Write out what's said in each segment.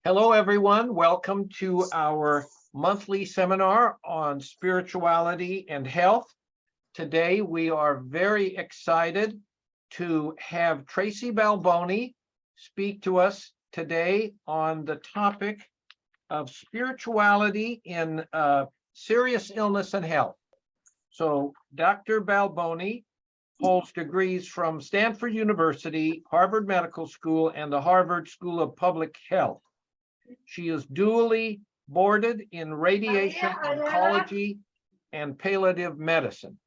Hello, everyone. Welcome to our monthly seminar on spirituality and health. Today, we are very excited to have Tracy Balboni speak to us today on the topic of spirituality in serious illness and health. So Dr. Balboni holds degrees from Stanford University, Harvard Medical School, and the Harvard School of Public Health. She is dually boarded in radiation oncology and palliative medicine.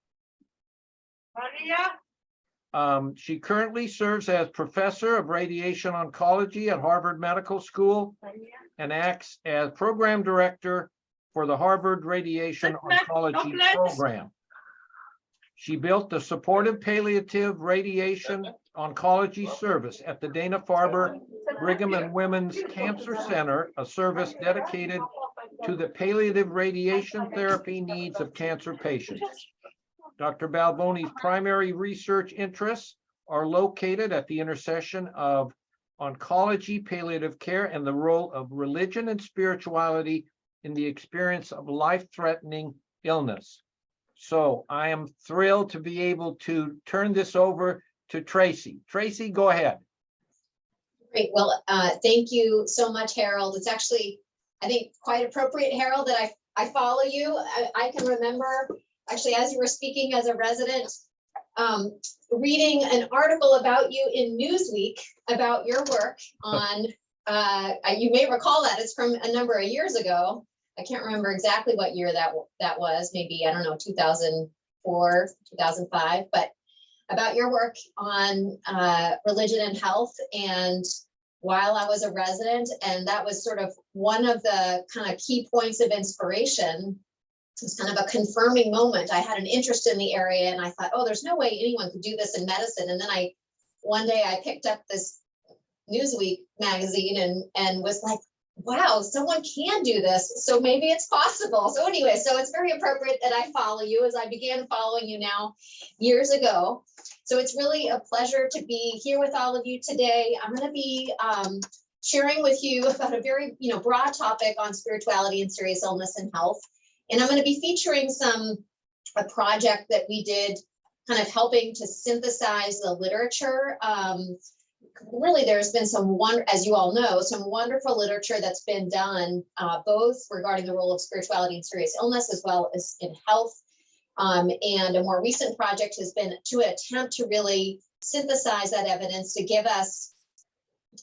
She currently serves as Professor of Radiation Oncology at Harvard Medical School and acts as Program Director for the Harvard Radiation Oncology Program. She built the supportive palliative radiation oncology service at the Dana-Farber Brigham and Women's Cancer Center, a service dedicated to the palliative radiation therapy needs of cancer patients. Dr. Balboni's primary research interests are located at the intersection of oncology, palliative care, and the role of religion and spirituality in the experience of life-threatening illness. So I am thrilled to be able to turn this over to Tracy. Tracy, go ahead. Great. Well, thank you so much, Harold. It's actually, I think, quite appropriate, Harold, that I follow you. I can remember, actually, as you were speaking as a resident, reading an article about you in Newsweek about your work on, you may recall that, it's from a number of years ago. I can't remember exactly what year that was, maybe, I don't know, 2004, 2005, but about your work on religion and health. And while I was a resident, and that was sort of one of the kind of key points of inspiration, it was kind of a confirming moment. I had an interest in the area and I thought, oh, there's no way anyone could do this in medicine. And then one day I picked up this Newsweek magazine and was like, wow, someone can do this. So maybe it's possible. So anyway, so it's very appropriate that I follow you, as I began following you now years ago. So it's really a pleasure to be here with all of you today. I'm going to be sharing with you about a very broad topic on spirituality and serious illness and health. And I'm going to be featuring a project that we did, kind of helping to synthesize the literature. Really, there's been as you all know, some wonderful literature that's been done, both regarding the role of spirituality in serious illness as well as in health. And a more recent project has been to attempt to really synthesize that evidence to give us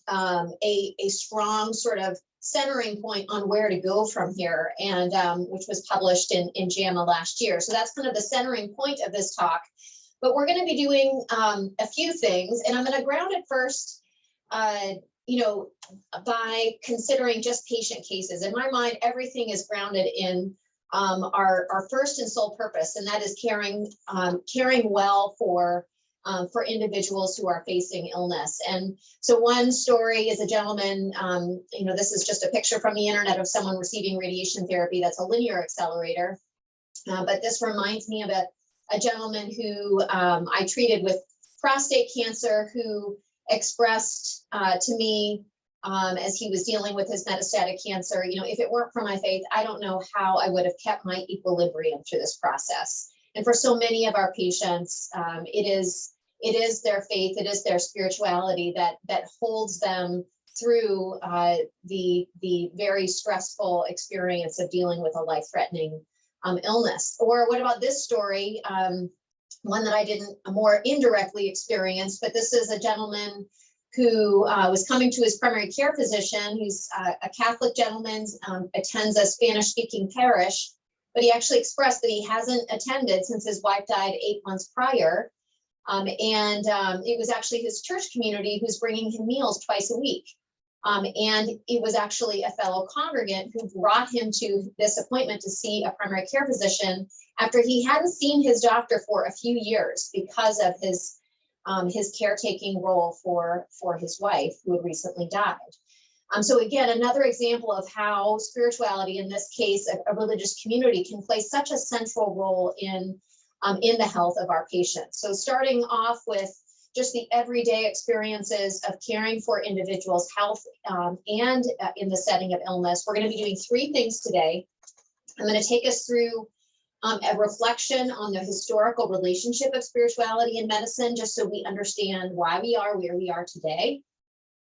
a strong sort of centering point on where to go from here, and which was published in JAMA last year. So that's kind of the centering point of this talk. But we're going to be doing a few things, and I'm going to ground it first, by considering just patient cases. In my mind, everything is grounded in our first and sole purpose, and that is caring well for individuals who are facing illness. And so one story is a gentleman, this is just a picture from the internet of someone receiving radiation therapy. That's a linear accelerator, but this reminds me of a gentleman who I treated with prostate cancer, who expressed to me as he was dealing with his metastatic cancer, if it weren't for my faith, I don't know how I would have kept my equilibrium through this process. And for so many of our patients, it is their faith, it is their spirituality that holds them through the very stressful experience of dealing with a life-threatening illness. Or what about this story? One that I didn't more indirectly experience, but this is a gentleman who was coming to his primary care physician. He's a Catholic gentleman, attends a Spanish-speaking parish, but he actually expressed that he hasn't attended since his wife died 8 months prior. And it was actually his church community who's bringing him meals twice a week. And it was actually a fellow congregant who brought him to this appointment to see a primary care physician after he hadn't seen his doctor for a few years because of his caretaking role for his wife, who had recently died. So again, another example of how spirituality, in this case, a religious community, can play such a central role in the health of our patients. So starting off with just the everyday experiences of caring for individuals' health and in the setting of illness. We're going to be doing three things today. I'm going to take us through a reflection on the historical relationship of spirituality and medicine, just so we understand why we are where we are today.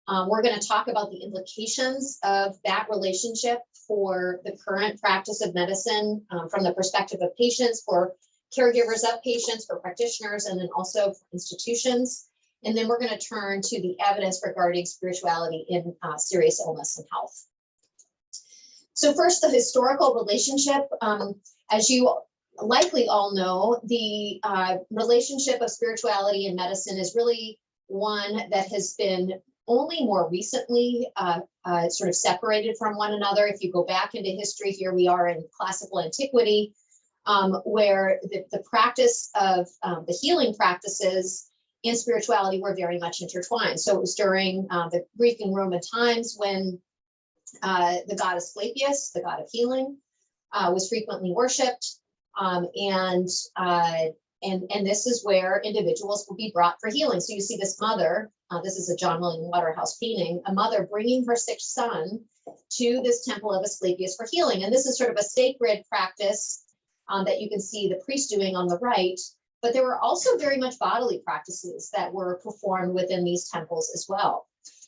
We're going to talk about the implications of that relationship for the current practice of medicine from the perspective of patients, for caregivers of patients, for practitioners, and then also for institutions. And then we're going to turn to the evidence regarding spirituality in serious illness and health. So first, the historical relationship. As you likely all know, the relationship of spirituality and medicine is really one that has been only more recently sort of separated from one another. If you go back into history, here we are in classical antiquity, where the practice of the healing practices and spirituality were very much intertwined. So it was during the Greek and Roman times when the god Asclepius, the god of healing, was frequently worshipped, and this is where individuals will be brought for healing. So you see this mother, this is a John William Waterhouse painting, a mother bringing her sick son to this temple of Asclepius for healing. And this is sort of a sacred practice that you can see the priest doing on the right, but there were also very much bodily practices that were performed within these temples as well.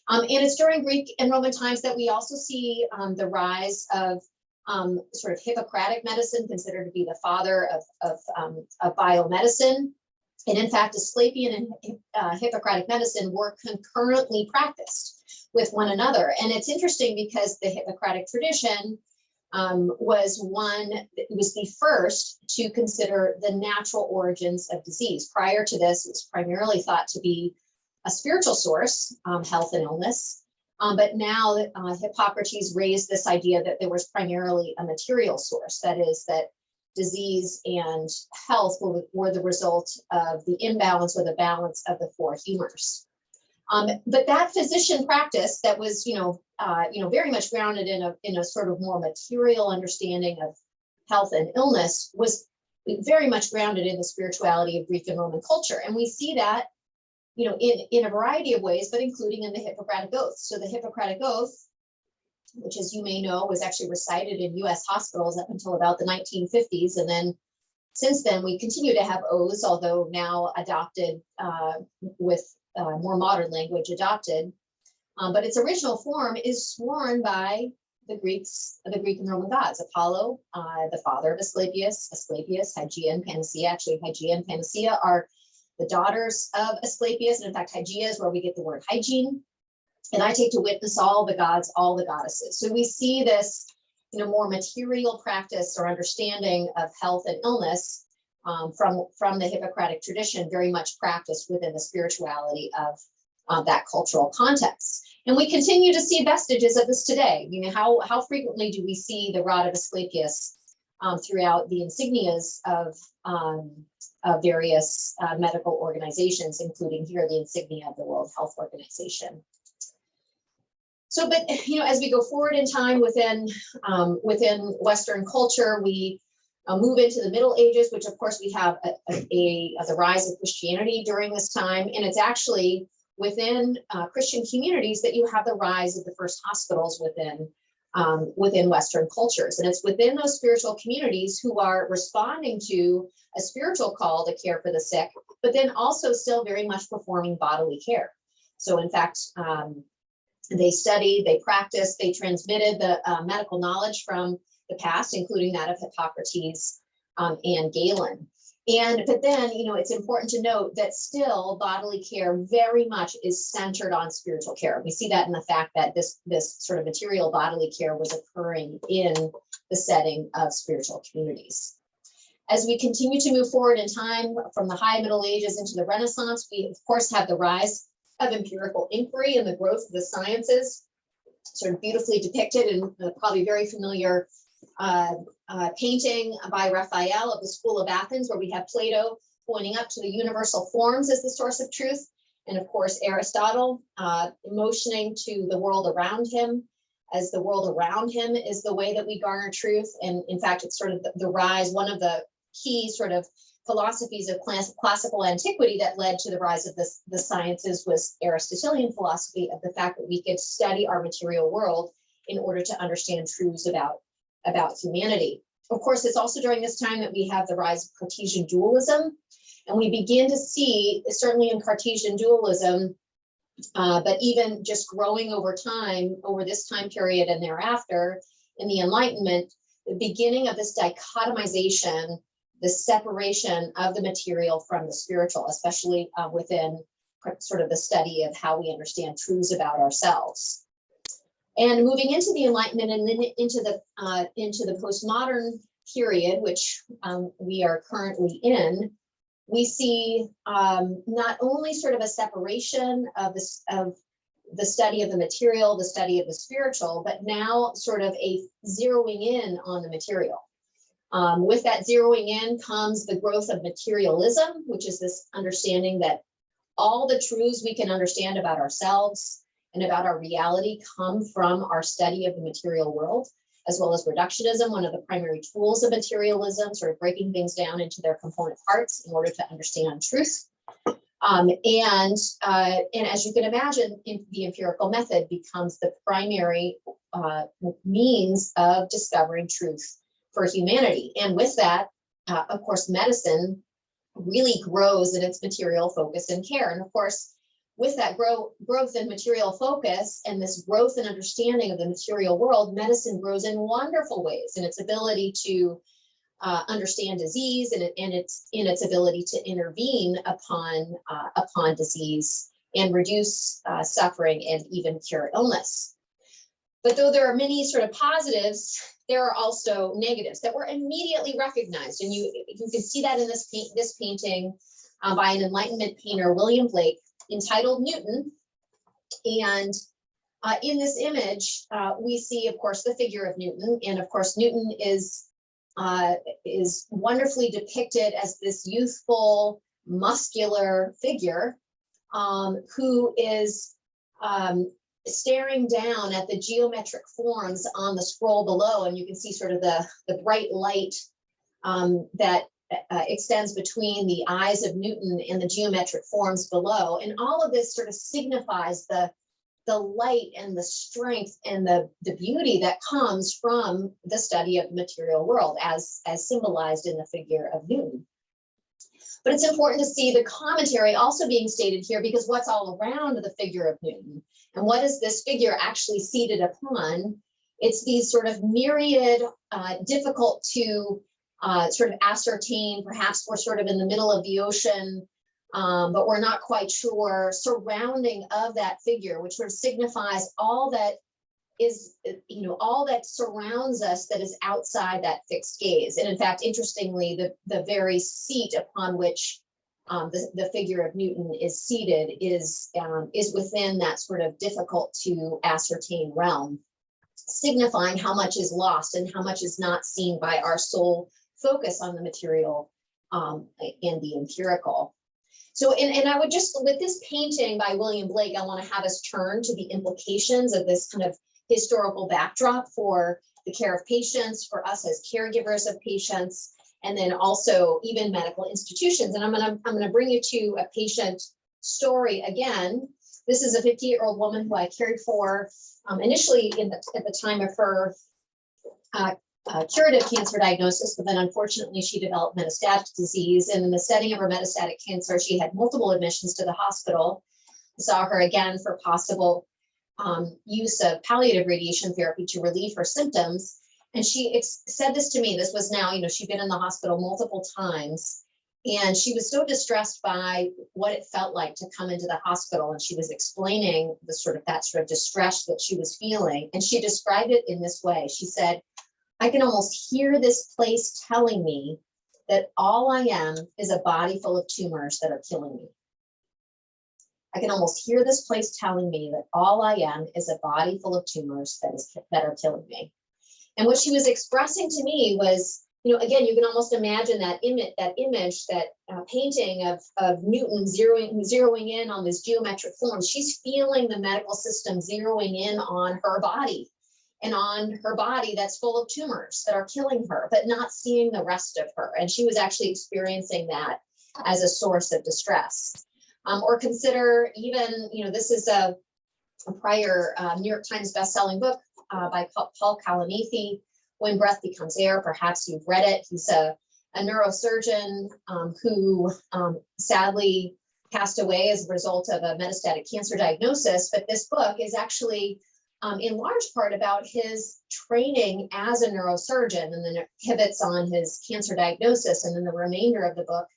And it's during Greek and Roman times that we also see the rise of sort of Hippocratic medicine, considered to be the father of biomedicine. And in fact, Asclepian and Hippocratic medicine were concurrently practiced with one another. And it's interesting because the Hippocratic tradition was the first to consider the natural origins of disease. Prior to this, it was primarily thought to be a spiritual source, health and illness. But now Hippocrates raised this idea that there was primarily a material source, that is, that disease and health were the result of the imbalance or the balance of the four humors. But that physician practice that was, very much grounded in a sort of more material understanding of health and illness was very much grounded in the spirituality of Greek and Roman culture. And we see that, in a variety of ways, but including in the Hippocratic Oath. So the Hippocratic Oath, which, as you may know, was actually recited in US hospitals up until about the 1950s. And then since then, we continue to have oaths, although now adopted with more modern language adopted. But its original form is sworn by the Greek and Roman gods. Apollo, the father of Asclepius, Hygeia, and Panacea. Actually, Hygeia and Panacea are the daughters of Asclepius. And in fact, Hygeia is where we get the word hygiene. And I take to witness all the gods, all the goddesses. So we see this, more material practice or understanding of health and illness from the Hippocratic tradition, very much practiced within the spirituality of that cultural context. And we continue to see vestiges of this today. How frequently do we see the rod of Asclepius throughout the insignias of various medical organizations, including here the insignia of the World Health Organization. So, but as we go forward in time within Western culture, we move into the Middle Ages, which of course we have the rise of Christianity during this time, and it's actually within Christian communities that you have the rise of the first hospitals within Western cultures. And it's within those spiritual communities who are responding to a spiritual call to care for the sick, but then also still very much performing bodily care. So in fact, they studied, they practiced, they transmitted the medical knowledge from the past, including that of Hippocrates and Galen. But then, it's important to note that still bodily care very much is centered on spiritual care. We see that in the fact that this sort of material bodily care was occurring in the setting of spiritual communities. As we continue to move forward in time from the High Middle Ages into the Renaissance, we of course have the rise of empirical inquiry and the growth of the sciences, sort of beautifully depicted in probably very familiar painting by Raphael of the School of Athens, where we have Plato pointing up to the universal forms as the source of truth. And of course, Aristotle motioning to the world around him, as the world around him is the way that we garner truth. And in fact, it's sort of the rise, one of the key sort of philosophies of classical antiquity that led to the rise of the sciences was Aristotelian philosophy of the fact that we could study our material world in order to understand truths about humanity. Of course, it's also during this time that we have the rise of Cartesian dualism, and we begin to see, certainly in Cartesian dualism, but even just growing over time, over this time period and thereafter, in the Enlightenment, the beginning of this dichotomization, the separation of the material from the spiritual, especially within sort of the study of how we understand truths about ourselves. And moving into the Enlightenment and then into the postmodern period, which we are currently in, we see not only sort of a separation of the study of the material, the study of the spiritual, but now sort of a zeroing in on the material. With that zeroing in comes the growth of materialism, which is this understanding that all the truths we can understand about ourselves and about our reality come from our study of the material world, as well as reductionism, one of the primary tools of materialism, sort of breaking things down into their component parts in order to understand truth. And as you can imagine, the empirical method becomes the primary means of discovering truth for humanity. And with that, of course, medicine really grows in its material focus and care. And of course, with that growth in material focus and this growth in understanding of the material world, medicine grows in wonderful ways in its ability to understand disease and in its ability to intervene upon disease and reduce suffering and even cure illness. But though there are many sort of positives, there are also negatives that were immediately recognized. And you can see that in this painting by an Enlightenment painter, William Blake, entitled Newton. And in this image, we see, of course, the figure of Newton. And of course, Newton is wonderfully depicted as this youthful, muscular figure who is staring down at the geometric forms on the scroll below. And you can see sort of the bright light that extends between the eyes of Newton and the geometric forms below. And all of this sort of signifies the light and the strength and the beauty that comes from the study of the material world as symbolized in the figure of Newton. But it's important to see the commentary also being stated here, because what's all around the figure of Newton and what is this figure actually seated upon? It's these sort of myriad, difficult to sort of ascertain, perhaps we're sort of in the middle of the ocean, but we're not quite sure, surrounding of that figure, which sort of signifies all that is, all that surrounds us that is outside that fixed gaze. And in fact, interestingly, the very seat upon which the figure of Newton is seated is within that sort of difficult to ascertain realm, signifying how much is lost and how much is not seen by our sole focus on the material and the empirical. So, and I would just, with this painting by William Blake, I want to have us turn to the implications of this kind of historical backdrop for the care of patients, for us as caregivers of patients, and then also even medical institutions. And I'm gonna bring you to a patient story again. This is a 58-year-old woman who I cared for initially at the time of her curative cancer diagnosis, but then unfortunately she developed metastatic disease. And in the setting of her metastatic cancer, she had multiple admissions to the hospital. I saw her again for possible use of palliative radiation therapy to relieve her symptoms. And she said this to me. This was now, she'd been in the hospital multiple times, and she was so distressed by what it felt like to come into the hospital. And she was explaining that sort of distress that she was feeling. And she described it in this way. She said, "I can almost hear this place telling me that all I am is a body full of tumors that are killing me. I can almost hear this place telling me that all I am is a body full of tumors that are killing me." And what she was expressing to me was, again, you can almost imagine that image, that painting of Newton zeroing in on this geometric form. She's feeling the medical system zeroing in on her body and on her body that's full of tumors that are killing her, but not seeing the rest of her. And she was actually experiencing that as a source of distress. Or consider even, this is a prior New York Times bestselling book by Paul Kalanithi, When Breath Becomes Air. Perhaps you've read it. He's a neurosurgeon who sadly passed away as a result of a metastatic cancer diagnosis. But this book is actually in large part about his training as a neurosurgeon, and then it pivots on his cancer diagnosis. And then the remainder of the book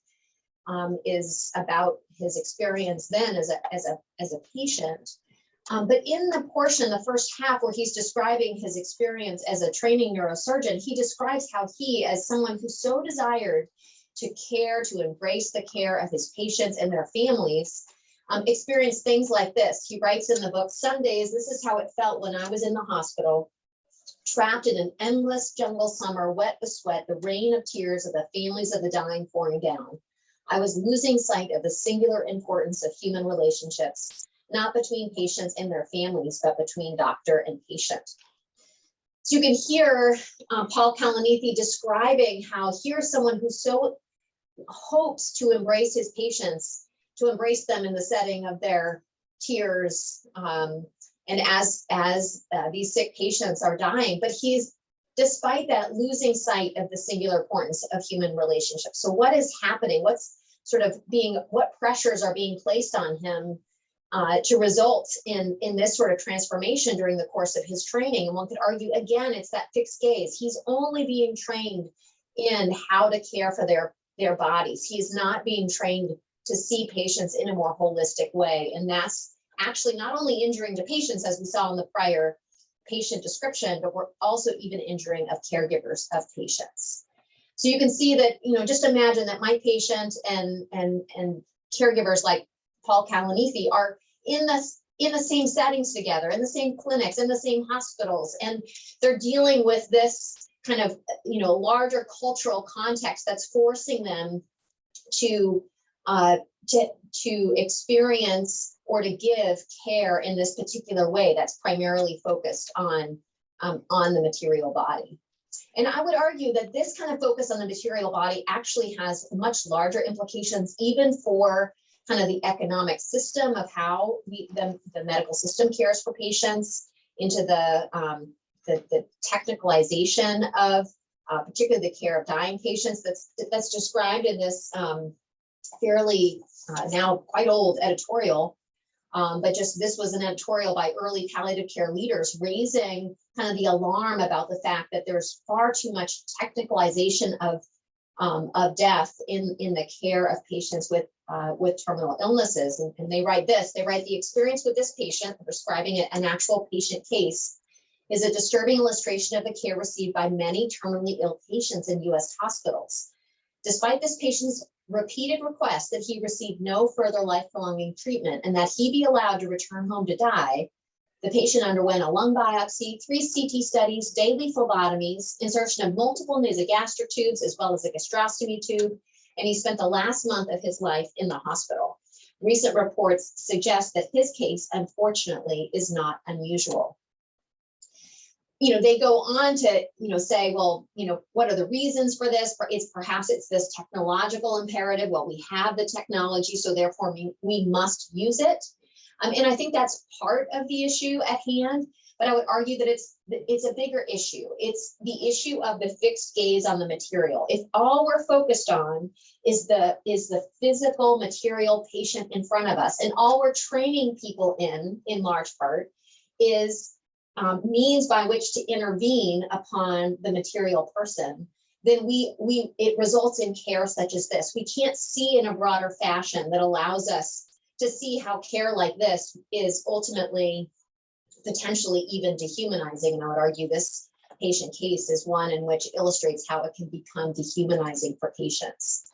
is about his experience then as a patient. But in the portion, the first half, where he's describing his experience as a training neurosurgeon, he describes how he, as someone who so desired to care, to embrace the care of his patients and their families, experienced things like this. He writes in the book, "Some days, this is how it felt when I was in the hospital, trapped in an endless jungle summer, wet with sweat, the rain of tears of the families of the dying pouring down. I was losing sight of the singular importance of human relationships, not between patients and their families, but between doctor and patient." So you can hear Paul Kalanithi describing how here's someone who so hopes to embrace his patients, to embrace them in the setting of their tears, and as these sick patients are dying, but he's, despite that, losing sight of the singular importance of human relationships. So what is happening? What pressures are being placed on him to result in this sort of transformation during the course of his training? And one could argue, again, it's that fixed gaze. He's only being trained in how to care for their bodies. He's not being trained to see patients in a more holistic way. And that's actually not only injuring to patients, as we saw in the prior patient description, but we're also even injuring of caregivers of patients. So you can see that, just imagine that my patient and caregivers like Paul Kalanithi are in the same settings together, in the same clinics, in the same hospitals, and they're dealing with this kind of, larger cultural context that's forcing them to experience or to give care in this particular way that's primarily focused on the material body. And I would argue that this kind of focus on the material body actually has much larger implications, even for kind of the economic system of how the medical system cares for patients, into the technicalization of particularly the care of dying patients that's described in this fairly now quite old editorial. But just this was an editorial by early palliative care leaders raising kind of the alarm about the fact that there's far too much technicalization of death in the care of patients with terminal illnesses. And they write this, the experience with this patient, describing it, an actual patient case, is a disturbing illustration of the care received by many terminally ill patients in US hospitals. Despite this patient's repeated request that he receive no further life-prolonging treatment and that he be allowed to return home to die, the patient underwent a lung biopsy, 3 CT studies, daily phlebotomies, insertion of multiple nasogastric tubes, as well as a gastrostomy tube, and he spent the last month of his life in the hospital. Recent reports suggest that his case, unfortunately, is not unusual. They go on to, say, well, what are the reasons for this? Perhaps it's this technological imperative. Well, we have the technology, so therefore we must use it. And I think that's part of the issue at hand, but I would argue that it's a bigger issue. It's the issue of the fixed gaze on the material. If all we're focused on is the physical material patient in front of us, and all we're training people in large part, is means by which to intervene upon the material person, then it results in care such as this. We can't see in a broader fashion that allows us to see how care like this is ultimately potentially even dehumanizing. And I would argue this patient case is one in which illustrates how it can become dehumanizing for patients.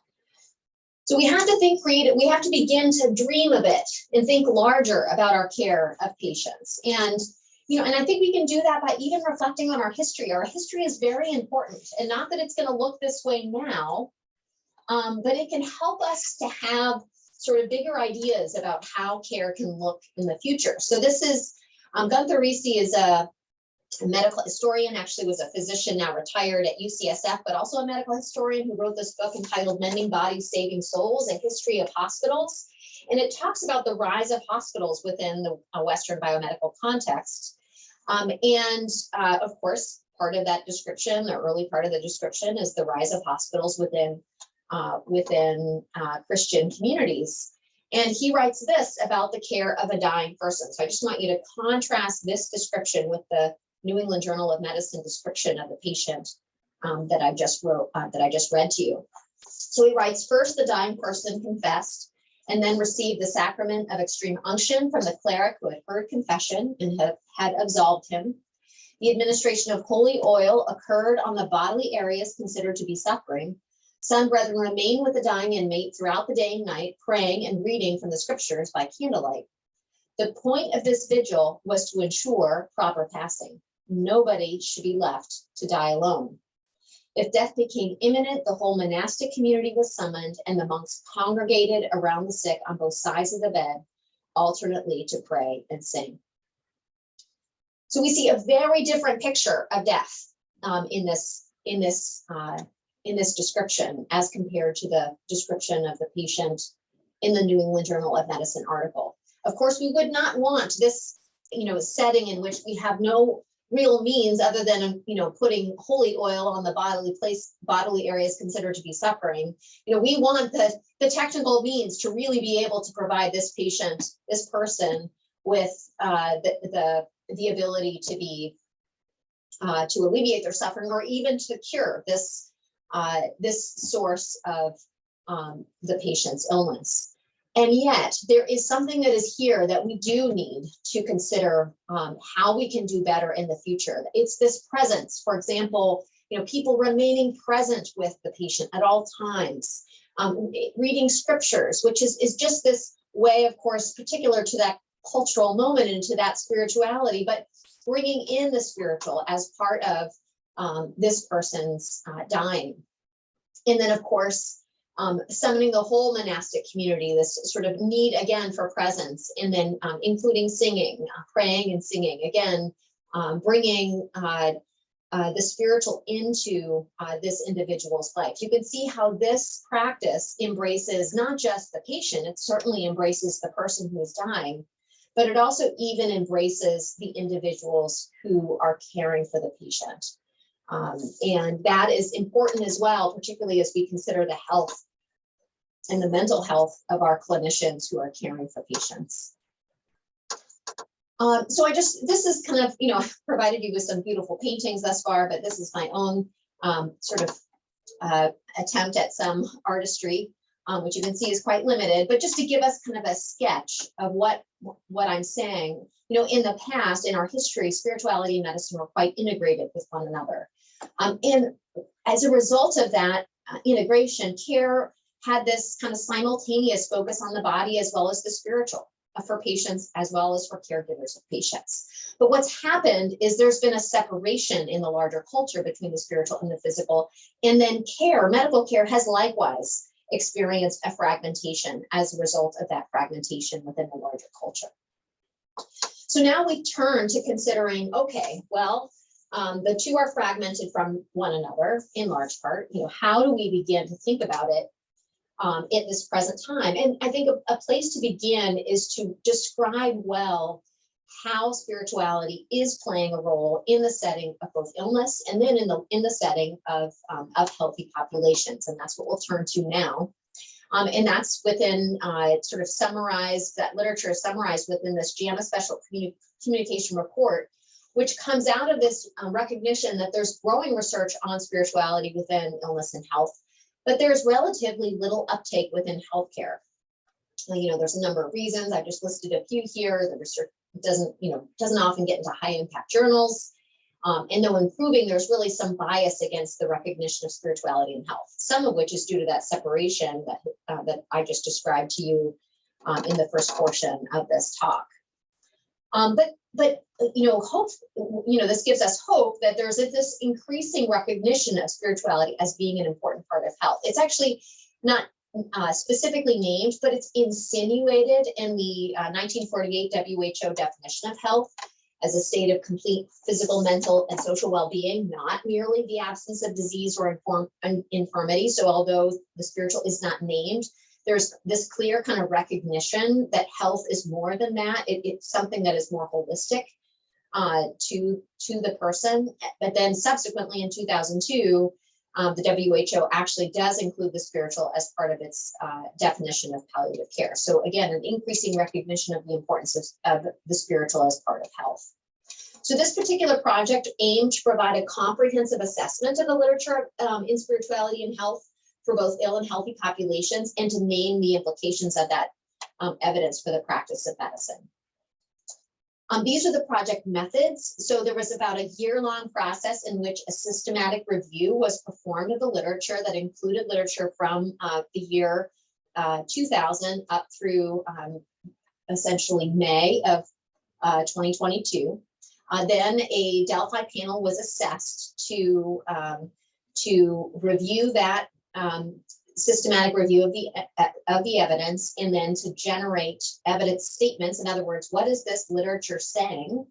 So we have to think creative. We have to begin to dream a bit and think larger about our care of patients. And and I think we can do that by even reflecting on our history. Our history is very important, and not that it's going to look this way now, but it can help us to have sort of bigger ideas about how care can look in the future. So this is, Gunther Risi is a a medical historian, actually was a physician now retired at UCSF, but also a medical historian who wrote this book entitled Mending Bodies, Saving Souls, A History of Hospitals. And it talks about the rise of hospitals within the Western biomedical context. Of course, part of that description, the early part of the description, is the rise of hospitals within Christian communities. And he writes this about the care of a dying person. So I just want you to contrast this description with the New England Journal of Medicine description of the patient that I just read to you. So he writes, first, the dying person confessed and then received the sacrament of extreme unction from the cleric who had heard confession and had absolved him. The administration of holy oil occurred on the bodily areas considered to be suffering. Some brethren remained with the dying inmate throughout the day and night, praying and reading from the scriptures by candlelight. The point of this vigil was to ensure proper passing. Nobody should be left to die alone. If death became imminent, the whole monastic community was summoned, and the monks congregated around the sick on both sides of the bed, alternately to pray and sing. So we see a very different picture of death in this description as compared to the description of the patient in the New England Journal of Medicine article. Of course, we would not want this, setting in which we have no real means other than, putting holy oil on the bodily areas considered to be suffering. We want the technical means to really be able to provide this patient, this person, with the ability to be to alleviate their suffering, or even to cure this source of the patient's illness. And yet there is something that is here that we do need to consider how we can do better in the future. It's this presence. For example, people remaining present with the patient at all times, reading scriptures, which is just this way, of course, particular to that cultural moment and to that spirituality, but bringing in the spiritual as part of this person's dying. And then, of course, summoning the whole monastic community, this sort of need again for presence, and then including singing, praying and singing, again, bringing the spiritual into this individual's life. You can see how this practice embraces not just the patient, it certainly embraces the person who is dying, but it also even embraces the individuals who are caring for the patient. And that is important as well, particularly as we consider the health and the mental health of our clinicians who are caring for patients. So this is kind of, I've provided you with some beautiful paintings thus far, but this is my own sort of attempt at some artistry, which you can see is quite limited, but just to give us kind of a sketch of what I'm saying. In the past, in our history, spirituality and medicine were quite integrated with one another. And as a result of that integration, care had this kind of simultaneous focus on the body as well as the spiritual for patients as well as for caregivers of patients. But what's happened is there's been a separation in the larger culture between the spiritual and the physical, and then medical care has likewise experienced a fragmentation as a result of that fragmentation within the larger culture. So now we turn to considering, okay, well, the two are fragmented from one another in large part. How do we begin to think about it at this present time? And I think a place to begin is to describe well how spirituality is playing a role in the setting of both illness and then in the setting of healthy populations. And that's what we'll turn to now. And that's within sort of summarized, that literature is summarized within this JAMA Special Communication Report, which comes out of this recognition that there's growing research on spirituality within illness and health, but there's relatively little uptake within healthcare. There's a number of reasons. I've just listed a few here. The research doesn't often get into high impact journals. And though improving, there's really some bias against the recognition of spirituality and health, some of which is due to that separation that I just described to you in the first portion of this talk. But hope, this gives us hope that there's this increasing recognition of spirituality as being an important part of health. It's actually not specifically named, but it's insinuated in the 1948 WHO definition of health as a state of complete physical, mental, and social well-being, not merely the absence of disease or infirmity. So although the spiritual is not named, there's this clear kind of recognition that health is more than that. It's something that is more holistic to the person. But then subsequently in 2002, the WHO actually does include the spiritual as part of its definition of palliative care. So again, an increasing recognition of the importance of the spiritual as part of health. So this particular project aimed to provide a comprehensive assessment of the literature in spirituality and health for both ill and healthy populations, and to name the implications of that evidence for the practice of medicine. These are the project methods. So there was about a year-long process in which a systematic review was performed of the literature that included literature from the year 2000 up through essentially May of 2022. Then a Delphi panel was assessed to review that systematic review of the evidence, and then to generate evidence statements. In other words, what is this literature saying,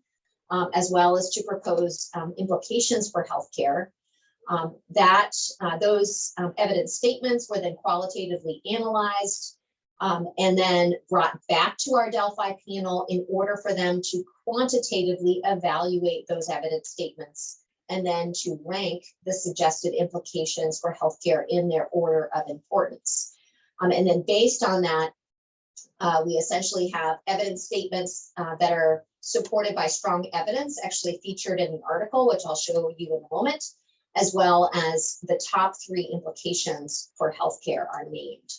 as well as to propose implications for healthcare. Those evidence statements were then qualitatively analyzed and then brought back to our Delphi panel in order for them to quantitatively evaluate those evidence statements, and then to rank the suggested implications for healthcare in their order of importance. And then based on that, we essentially have evidence statements that are supported by strong evidence, actually featured in the article, which I'll show you in a moment, as well as the top 3 implications for healthcare are named.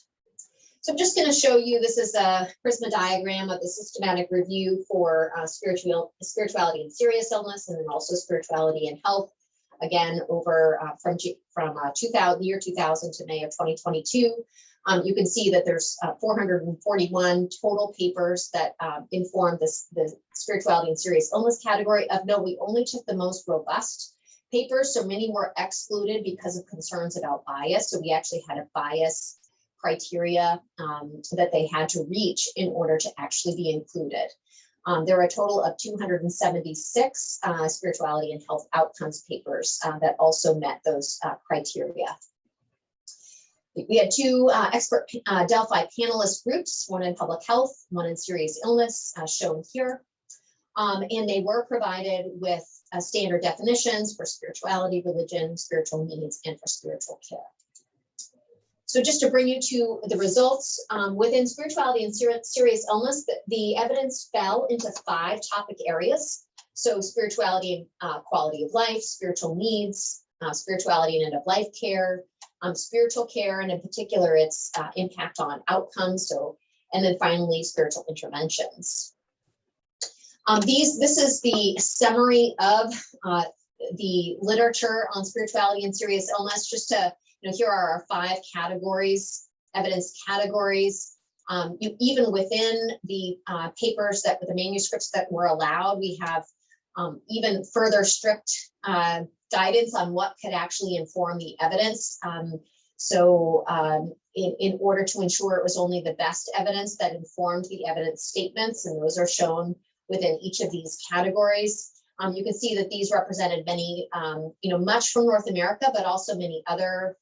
So I'm just going to show you, this is a prisma diagram of the systematic review for spirituality and serious illness, and then also spirituality and health, again, over from year 2000 to May of 2022. You can see that there's 441 total papers that inform the spirituality and serious illness category. Of note, we only took the most robust papers, so many were excluded because of concerns about bias. So we actually had a bias criteria that they had to reach in order to actually be included. There are a total of 276 spirituality and health outcomes papers that also met those criteria. We had 2 expert Delphi panelist groups, one in public health, one in serious illness, shown here. And they were provided with standard definitions for spirituality, religion, spiritual needs, and for spiritual care. So just to bring you to the results, within spirituality and serious illness, the evidence fell into 5 topic areas. So spirituality and quality of life, spiritual needs, spirituality and end-of-life care, spiritual care, and in particular, its impact on outcomes. So, and then finally, spiritual interventions. This is the summary of the literature on spirituality and serious illness. Just to, here are our 5 categories, evidence categories. Even within the papers that, the manuscripts that were allowed, we have even further strict guidance on what could actually inform the evidence. In order to ensure it was only the best evidence that informed the evidence statements, and those are shown within each of these categories. You can see that these represented many, much from North America, but also many other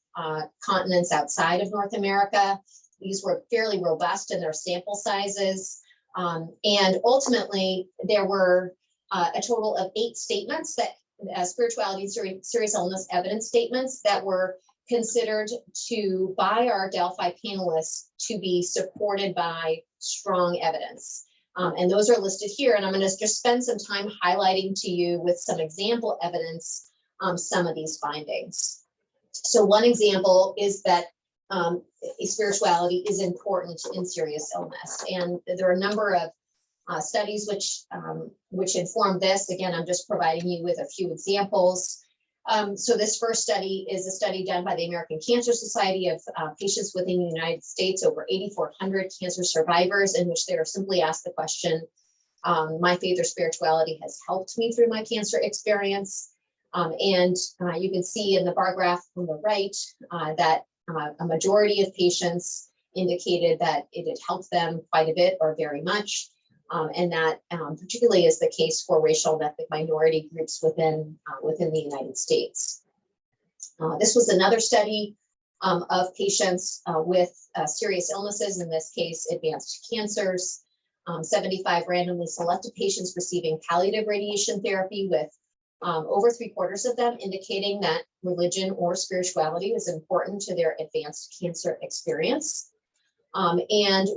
continents outside of North America. These were fairly robust in their sample sizes. And ultimately, there were a total of 8 statements that spirituality and serious illness evidence statements that were considered by our Delphi panelists to be supported by strong evidence. And those are listed here. And I'm going to just spend some time highlighting to you with some example evidence some of these findings. So one example is that spirituality is important in serious illness. And there are a number of studies which inform this. Again, I'm just providing you with a few examples. So this first study is a study done by the American Cancer Society of patients within the United States, over 8,400 cancer survivors, in which they are simply asked the question, my faith or spirituality has helped me through my cancer experience. And you can see in the bar graph on the right that a majority of patients indicated that it had helped them quite a bit or very much. And that particularly is the case for racial and ethnic minority groups within the United States. This was another study of patients with serious illnesses, in this case, advanced cancers. 75 randomly selected patients receiving palliative radiation therapy, with over 3/4 of them indicating that religion or spirituality was important to their advanced cancer experience. And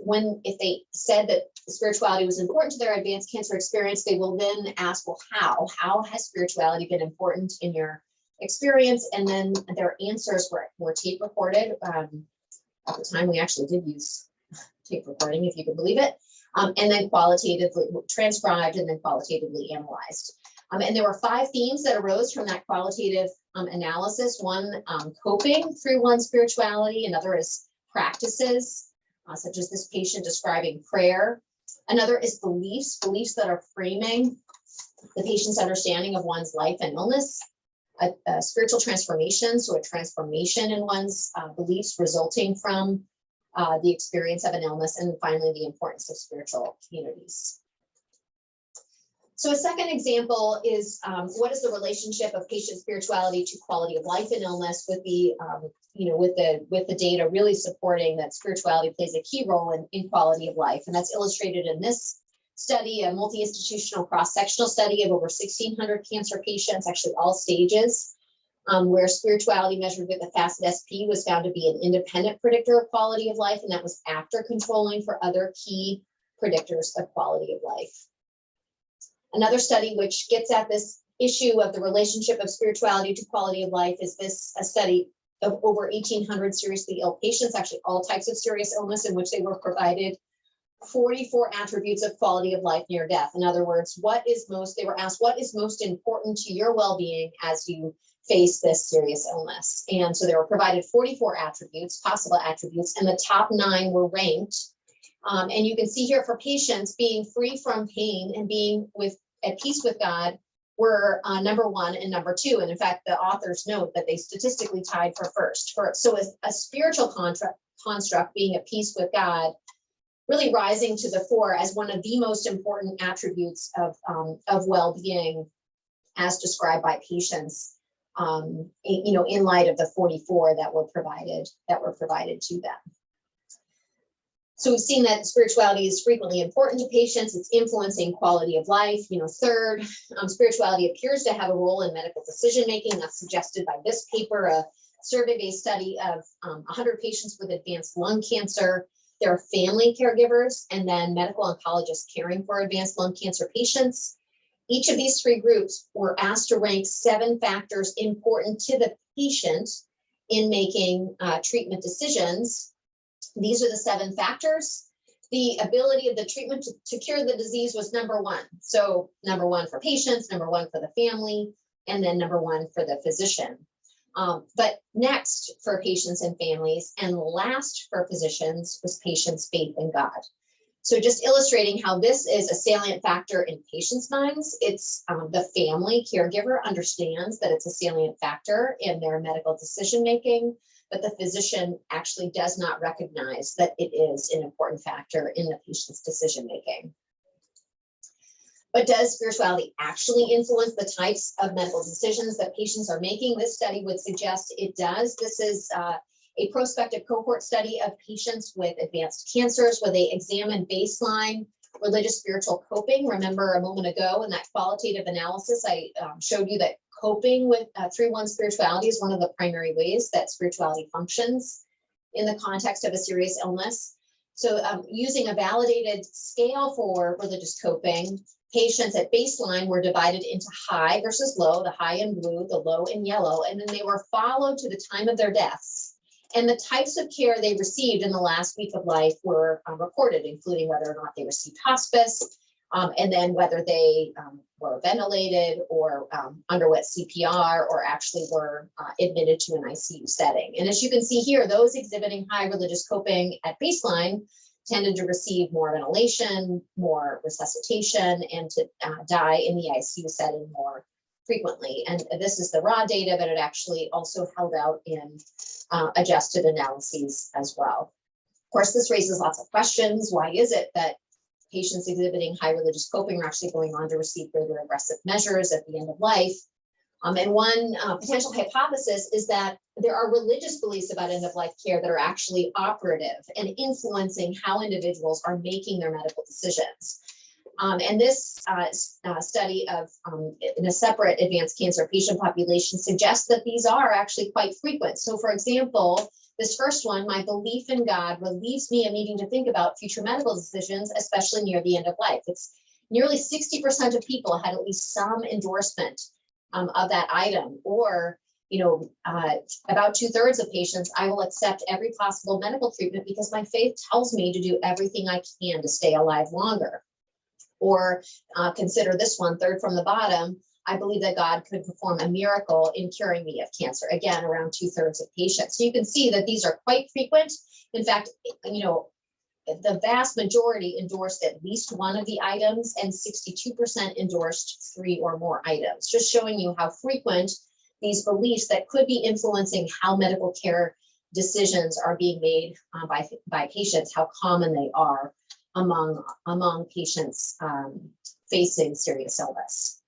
if they said that spirituality was important to their advanced cancer experience, they will then ask, well, how? How has spirituality been important in your experience? And then their answers were tape recorded. At the time, we actually did use tape recording, if you could believe it, and then qualitatively transcribed and then qualitatively analyzed. And there were 5 themes that arose from that qualitative analysis. One, coping through one's spirituality. Another is practices, such as this patient describing prayer. Another is beliefs that are framing the patient's understanding of one's life and illness. A spiritual transformation, so a transformation in one's beliefs resulting from the experience of an illness. And finally, the importance of spiritual communities. So a second example is what is the relationship of patient spirituality to quality of life in illness, with the with the data really supporting that spirituality plays a key role in quality of life. And that's illustrated in this study, a multi-institutional cross-sectional study of over 1,600 cancer patients, actually all stages, where spirituality measured with the FAST-SP was found to be an independent predictor of quality of life, and that was after controlling for other key predictors of quality of life. Another study which gets at this issue of the relationship of spirituality to quality of life is a study of over 1,800 seriously ill patients, actually all types of serious illness, in which they were provided 44 attributes of quality of life near death. In other words, they were asked, what is most important to your well-being as you face this serious illness? And so they were provided 44 attributes, possible attributes, and the top 9 were ranked. And you can see here for patients, being free from pain and being at peace with God were number 1 and number 2. And in fact, the authors note that they statistically tied for first. So a spiritual construct, being at peace with God, really rising to the fore as one of the most important attributes of well-being, as described by patients, in light of the 44 that were provided to them. So we've seen that spirituality is frequently important to patients. It's influencing quality of life. Third, spirituality appears to have a role in medical decision-making. That's suggested by this paper, a survey-based study of 100 patients with advanced lung cancer. There are family caregivers and then medical oncologists caring for advanced lung cancer patients. Each of these 3 groups were asked to rank 7 factors important to the patient in making treatment decisions. These are the 7 factors. The ability of the treatment to cure the disease was number 1. So number 1 for patients, number 1 for the family, and then number 1 for the physician. But next for patients and families, and last for physicians, was patients' faith in God. So just illustrating how this is a salient factor in patients' minds. It's the family caregiver understands that it's a salient factor in their medical decision-making, but the physician actually does not recognize that it is an important factor in the patient's decision-making. But does spirituality actually influence the types of medical decisions that patients are making? This study would suggest it does. This is a prospective cohort study of patients with advanced cancers, where they examined baseline religious spiritual coping. Remember a moment ago in that qualitative analysis, I showed you that coping with 3-1 spirituality is one of the primary ways that spirituality functions in the context of a serious illness. So using a validated scale for religious coping, patients at baseline were divided into high versus low, the high in blue, the low in yellow, and then they were followed to the time of their deaths. And the types of care they received in the last week of life were recorded, including whether or not they received hospice, and then whether they were ventilated or underwent CPR, or actually were admitted to an ICU setting. And as you can see here, those exhibiting high religious coping at baseline tended to receive more ventilation, more resuscitation, and to die in the ICU setting more frequently. And this is the raw data, but it actually also held out in adjusted analyses as well. Of course, this raises lots of questions. Why is it that patients exhibiting high religious coping are actually going on to receive greater aggressive measures at the end of life. And one potential hypothesis is that there are religious beliefs about end-of-life care that are actually operative and influencing how individuals are making their medical decisions. And this study of in a separate advanced cancer patient population suggests that these are actually quite frequent. So for example, this first one, my belief in God relieves me of needing to think about future medical decisions, especially near the end of life. It's nearly 60% of people had at least some endorsement of that item, or about 2/3 of patients, I will accept every possible medical treatment because my faith tells me to do everything I can to stay alive longer. Or consider this one, third from the bottom, I believe that God could perform a miracle in curing me of cancer. Again, around 2/3 of patients. So you can see that these are quite frequent. In fact, the vast majority endorsed at least one of the items, and 62% endorsed 3 or more items, just showing you how frequent these beliefs that could be influencing how medical care decisions are being made by patients, how common they are among patients facing serious illness.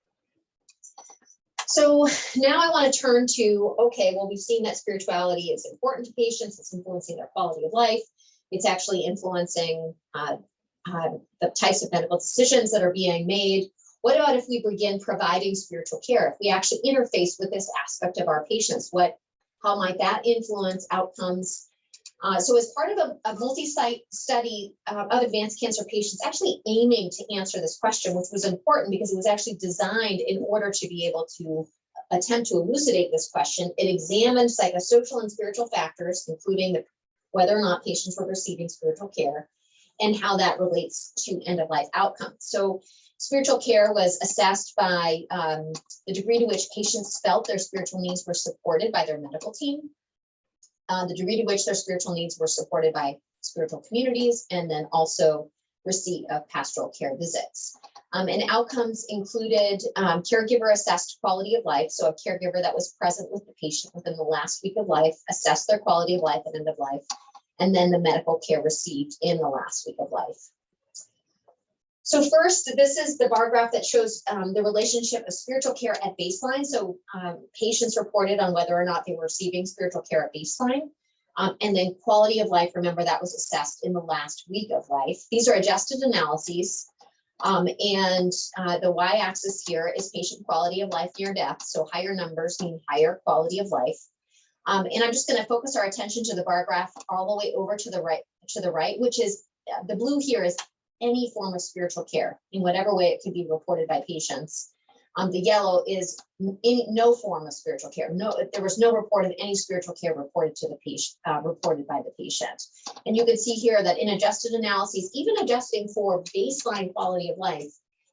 So now I want to turn to, okay, well, we've seen that spirituality is important to patients. It's influencing their quality of life. It's actually influencing the types of medical decisions that are being made. What about if we begin providing spiritual care? If we actually interface with this aspect of our patients, how might that influence outcomes? So as part of a multi-site study of advanced cancer patients actually aiming to answer this question, which was important because it was actually designed in order to be able to attempt to elucidate this question, it examined psychosocial and spiritual factors, including whether or not patients were receiving spiritual care and how that relates to end-of-life outcomes. So spiritual care was assessed by the degree to which patients felt their spiritual needs were supported by their medical team, the degree to which their spiritual needs were supported by spiritual communities, and then also receipt of pastoral care visits. And outcomes included caregiver assessed quality of life. So a caregiver that was present with the patient within the last week of life, assessed their quality of life at end of life, and then the medical care received in the last week of life. So first, this is the bar graph that shows the relationship of spiritual care at baseline. So patients reported on whether or not they were receiving spiritual care at baseline. And then quality of life, remember that was assessed in the last week of life. These are adjusted analyses. And the y-axis here is patient quality of life near death. So higher numbers mean higher quality of life. And I'm just going to focus our attention to the bar graph all the way over to the right, which is the blue here is any form of spiritual care in whatever way it could be reported by patients. The yellow is no form of spiritual care. There was no report of any spiritual care reported to the patient, reported by the patient. And you can see here that in adjusted analyses, even adjusting for baseline quality of life,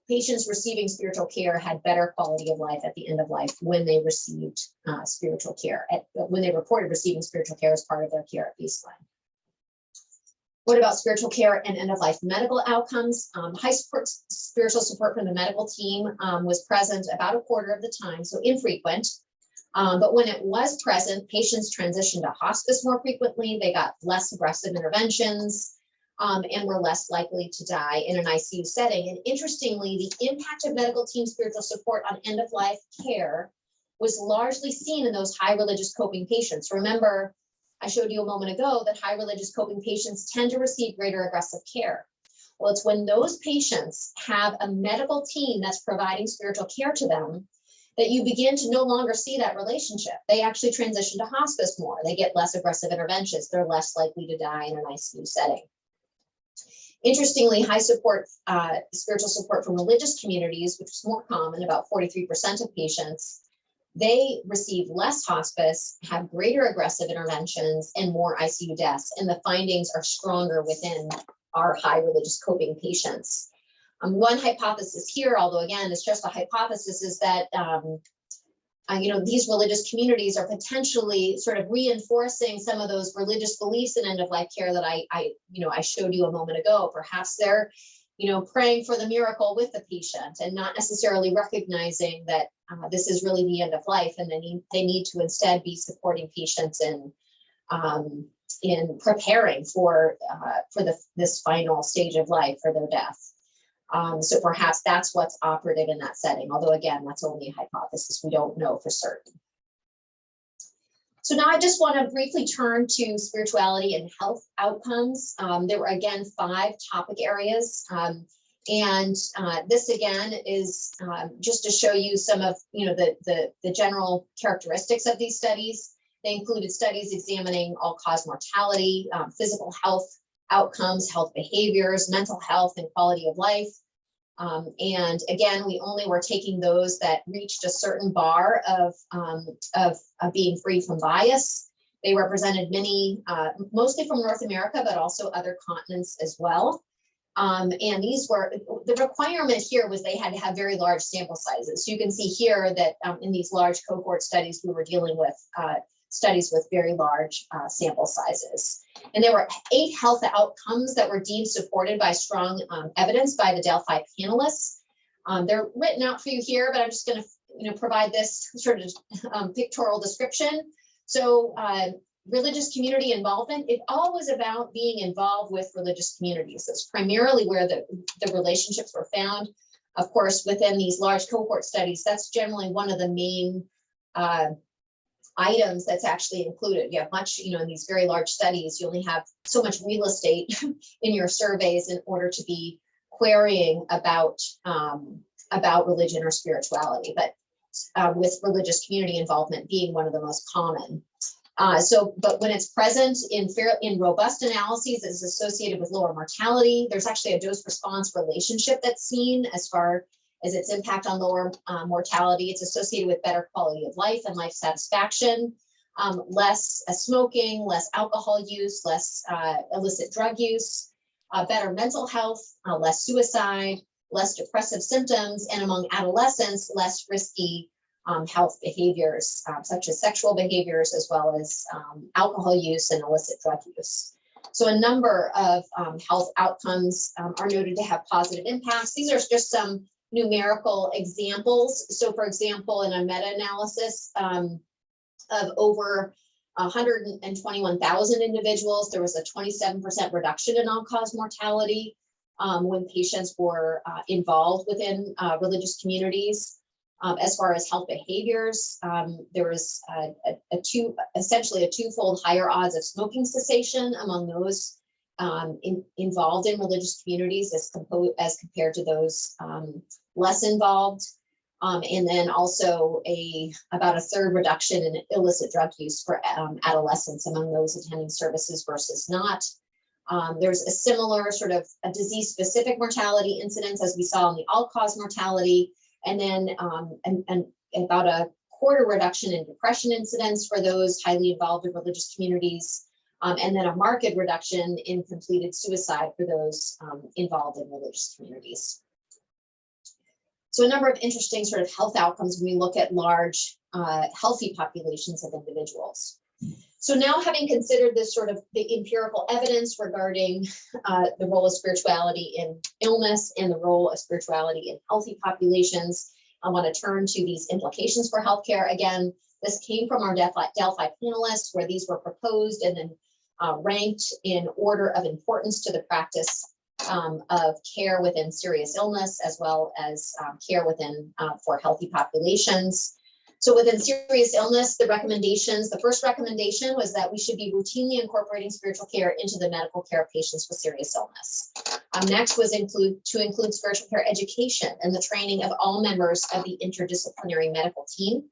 patients receiving spiritual care had better quality of life at the end of life when they received spiritual care, when they reported receiving spiritual care as part of their care at baseline. What about spiritual care and end-of-life medical outcomes? High spiritual support from the medical team was present about a quarter of the time, so infrequent. But when it was present, patients transitioned to hospice more frequently. They got less aggressive interventions and were less likely to die in an ICU setting. And interestingly, the impact of medical team spiritual support on end-of-life care was largely seen in those high religious coping patients. Remember, I showed you a moment ago that high religious coping patients tend to receive greater aggressive care. Well, it's when those patients have a medical team that's providing spiritual care to them that you begin to no longer see that relationship. They actually transition to hospice more. They get less aggressive interventions. They're less likely to die in an ICU setting. Interestingly, high support, spiritual support from religious communities, which is more common, about 43% of patients, they receive less hospice, have greater aggressive interventions, and more ICU deaths. And the findings are stronger within our high religious coping patients. One hypothesis here, although again, it's just a hypothesis, is that these religious communities are potentially sort of reinforcing some of those religious beliefs in end-of-life care that I showed you a moment ago. Perhaps they're praying for the miracle with the patient and not necessarily recognizing that this is really the end of life, and they need to instead be supporting patients in preparing for this final stage of life, for their death. So perhaps that's what's operative in that setting, although again, that's only a hypothesis. We don't know for certain. So now I just want to briefly turn to spirituality and health outcomes. There were again 5 topic areas. This again is just to show you some of the general characteristics of these studies. They included studies examining all-cause mortality, physical health outcomes, health behaviors, mental health, and quality of life. And again, we only were taking those that reached a certain bar of being free from bias. They represented many, mostly from North America, but also other continents as well. And these were, the requirement here was they had to have very large sample sizes. So you can see here that in these large cohort studies, we were dealing with studies with very large sample sizes. And there were 8 health outcomes that were deemed supported by strong evidence by the Delphi panelists. They're written out for you here, but I'm just going to provide this sort of pictorial description. So religious community involvement, it all was about being involved with religious communities. That's primarily where the relationships were found. Of course, within these large cohort studies, that's generally one of the main items that's actually included. You have much, in these very large studies, you only have so much real estate in your surveys in order to be querying about religion or spirituality, but with religious community involvement being one of the most common. But when it's present in robust analyses, it's associated with lower mortality. There's actually a dose-response relationship that's seen as far as its impact on lower mortality. It's associated with better quality of life and life satisfaction, less smoking, less alcohol use, less illicit drug use, better mental health, less suicide, less depressive symptoms, and among adolescents, less risky health behaviors, such as sexual behaviors, as well as alcohol use and illicit drug use. So a number of health outcomes are noted to have positive impacts. These are just some numerical examples. So for example, in a meta-analysis of over 121,000 individuals, there was a 27% reduction in all-cause mortality when patients were involved within religious communities. As far as health behaviors, there was essentially a twofold higher odds of smoking cessation among those involved in religious communities as compared to those less involved. And then also about a third reduction in illicit drug use for adolescents among those attending services versus not. There's a similar sort of a disease-specific mortality incidence as we saw in the all-cause mortality, and then and about a quarter reduction in depression incidence for those highly involved in religious communities, and then a marked reduction in completed suicide for those involved in religious communities. So a number of interesting sort of health outcomes when we look at large, healthy populations of individuals. So now, having considered this sort of the empirical evidence regarding the role of spirituality in illness and the role of spirituality in healthy populations, I want to turn to these implications for healthcare. Again, this came from our Delphi panelists, where these were proposed and then ranked in order of importance to the practice of care within serious illness, as well as care within for healthy populations. So within serious illness, the first recommendation was that we should be routinely incorporating spiritual care into the medical care of patients with serious illness. Next was to include spiritual care education and the training of all members of the interdisciplinary medical team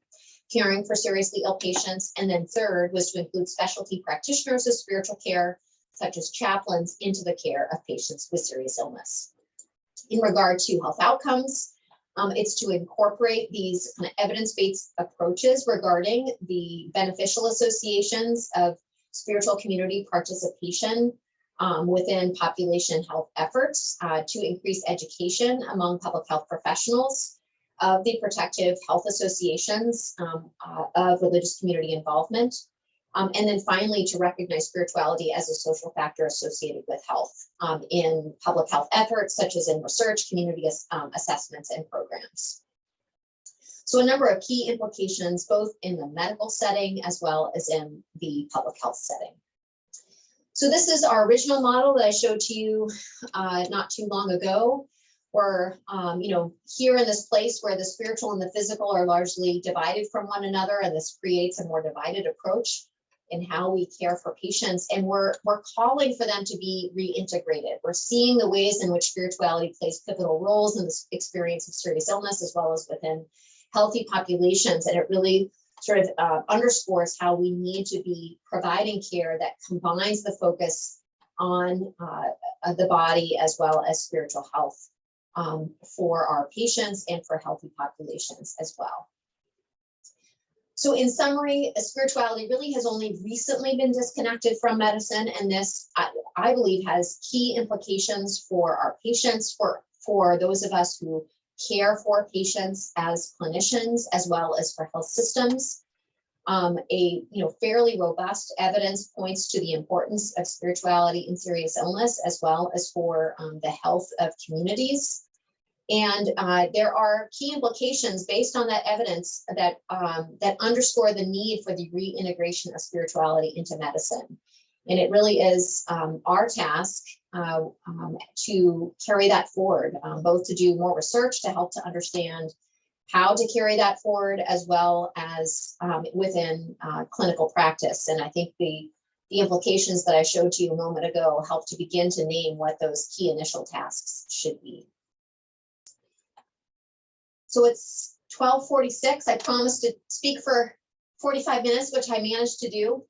caring for seriously ill patients. And then third was to include specialty practitioners of spiritual care, such as chaplains, into the care of patients with serious illness. In regard to health outcomes, it's to incorporate these kind of evidence-based approaches regarding the beneficial associations of spiritual community participation within population health efforts, to increase education among public health professionals of the protective health associations of religious community involvement. And then finally, to recognize spirituality as a social factor associated with health in public health efforts, such as in research, community assessments, and programs. So a number of key implications, both in the medical setting as well as in the public health setting. So this is our original model that I showed to you not too long ago. we're, here in this place where the spiritual and the physical are largely divided from one another, and this creates a more divided approach in how we care for patients. And we're calling for them to be reintegrated. We're seeing the ways in which spirituality plays pivotal roles in the experience of serious illness, as well as within healthy populations. And it really sort of underscores how we need to be providing care that combines the focus on the body as well as spiritual health for our patients and for healthy populations as well. So in summary, spirituality really has only recently been disconnected from medicine, and this, I believe, has key implications for our patients, for those of us who care for patients as clinicians, as well as for health systems. Fairly robust evidence points to the importance of spirituality in serious illness, as well as for the health of communities. And there are key implications based on that evidence that underscore the need for the reintegration of spirituality into medicine. And it really is our task to carry that forward, both to do more research to help to understand how to carry that forward, as well as within clinical practice. And I think the implications that I showed to you a moment ago help to begin to name what those key initial tasks should be. So it's 12:46. I promised to speak for 45 minutes, which I managed to do,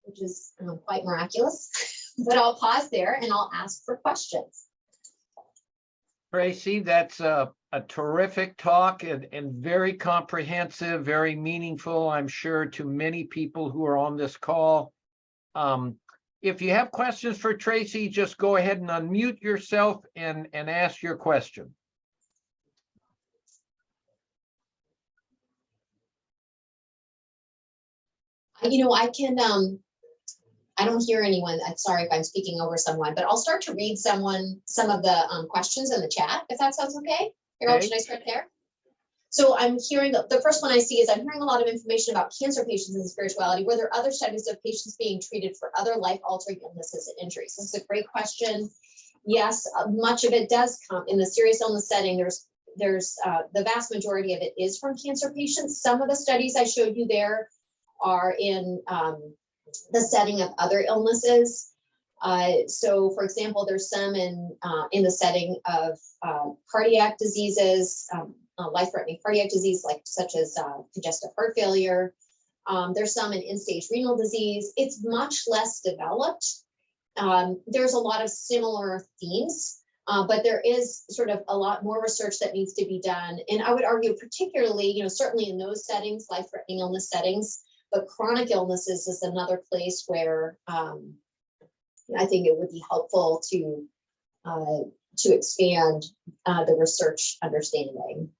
which is quite miraculous. But I'll pause there and I'll ask for questions. Tracy, that's a terrific talk and very comprehensive, very meaningful, I'm sure, to many people who are on this call. If you have questions for Tracy, just go ahead and unmute yourself and ask your question. I don't hear anyone. I'm sorry if I'm speaking over someone, but I'll start to read some of the questions in the chat, if that sounds okay. Harold, should I start there? So I'm hearing, the first one I see is I'm hearing a lot of information about cancer patients and spirituality. Were there other studies of patients being treated for other life-altering illnesses and injuries? This is a great question. Yes, much of it does come in the serious illness setting. There's the vast majority of it is from cancer patients. Some of the studies I showed you there are in the setting of other illnesses. So for example, there's some in the setting of cardiac diseases, life-threatening cardiac disease, such as congestive heart failure. There's some in end-stage renal disease. It's much less developed. There's a lot of similar themes, but there is sort of a lot more research that needs to be done. And I would argue particularly, certainly in those settings, life-threatening illness settings, but chronic illnesses is another place where I think it would be helpful to expand the research understanding.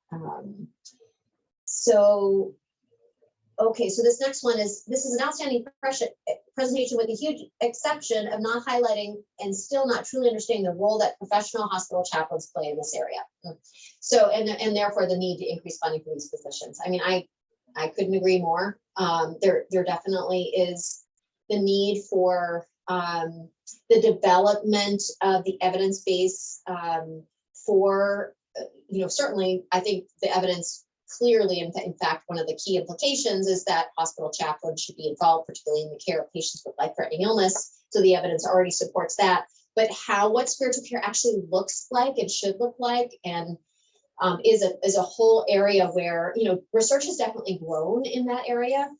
So this next one is, this is an outstanding presentation with a huge exception of not highlighting and still not truly understanding the role that professional hospital chaplains play in this area. So, and therefore the need to increase funding for these positions. I mean, I couldn't agree more. There definitely is the need for the development of the evidence base for, certainly I think the evidence clearly, in fact, one of the key implications is that hospital chaplains should be involved, particularly in the care of patients with life-threatening illness. So the evidence already supports that. But what spiritual care actually looks like and should look like, and is a whole area where, research has definitely grown in that area,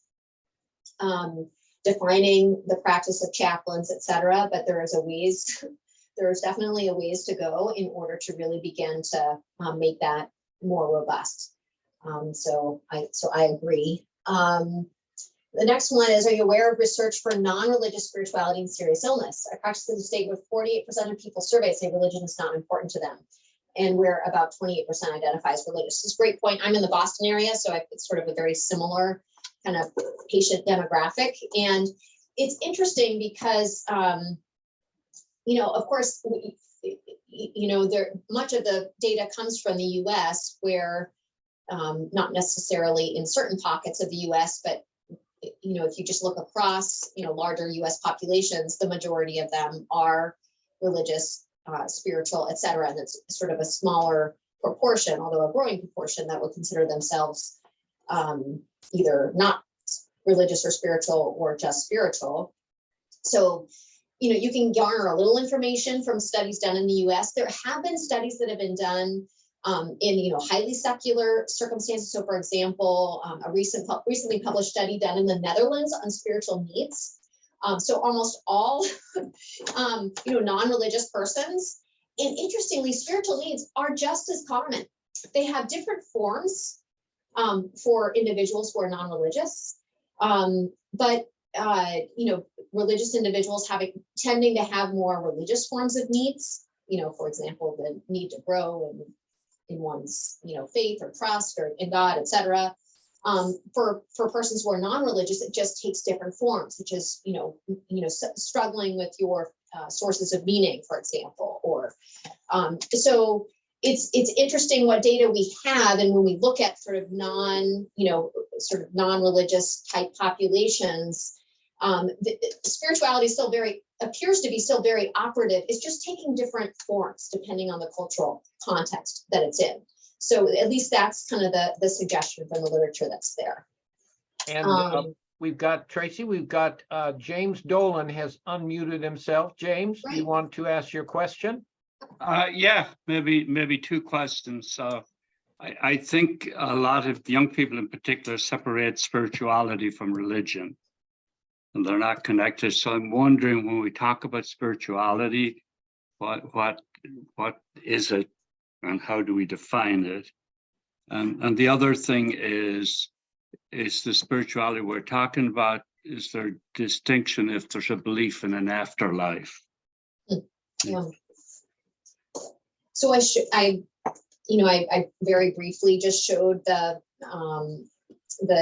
defining the practice of chaplains, et cetera, but there's definitely a ways to go in order to really begin to make that more robust. So I agree. The next one is, are you aware of research for non-religious spirituality and serious illness? I practice in the state with 48% of people surveyed say religion is not important to them, and where about 28% identify as religious. This is a great point. I'm in the Boston area, so it's sort of a very similar kind of patient demographic. And it's interesting because, of course, much of the data comes from the US, where not necessarily in certain pockets of the US, but if you just look across, larger US populations, the majority of them are religious spiritual, et cetera. And it's sort of a smaller proportion, although a growing proportion, that would consider themselves either not religious or spiritual or just spiritual. So, you can garner a little information from studies done in the US. There have been studies that have been done in highly secular circumstances. So, for example, a recently published study done in the Netherlands on spiritual needs. So almost all non-religious persons, and interestingly, spiritual needs are just as common. They have different forms for individuals who are non-religious, but religious individuals tending to have more religious forms of needs. For example, the need to grow in one's faith or trust or in God, etc. For persons who are non-religious, it just takes different forms, such as struggling with your sources of meaning, for example, or so it's interesting what data we have, and when we look at sort of non-religious type populations, spirituality is appears to be still very operative. It's just taking different forms depending on the cultural context that it's in. So at least that's kind of the suggestion from the literature that's there. And we've got Tracy, James Dolan has unmuted himself. James, do you want to ask your question? Yeah, maybe two questions. I think a lot of the young people in particular separate spirituality from religion, and they're not connected. So I'm wondering, when we talk about spirituality, what is it, and how do we define it? And the other thing is the spirituality we're talking about, is there distinction if there's a belief in an afterlife? Yeah. So I very briefly just showed the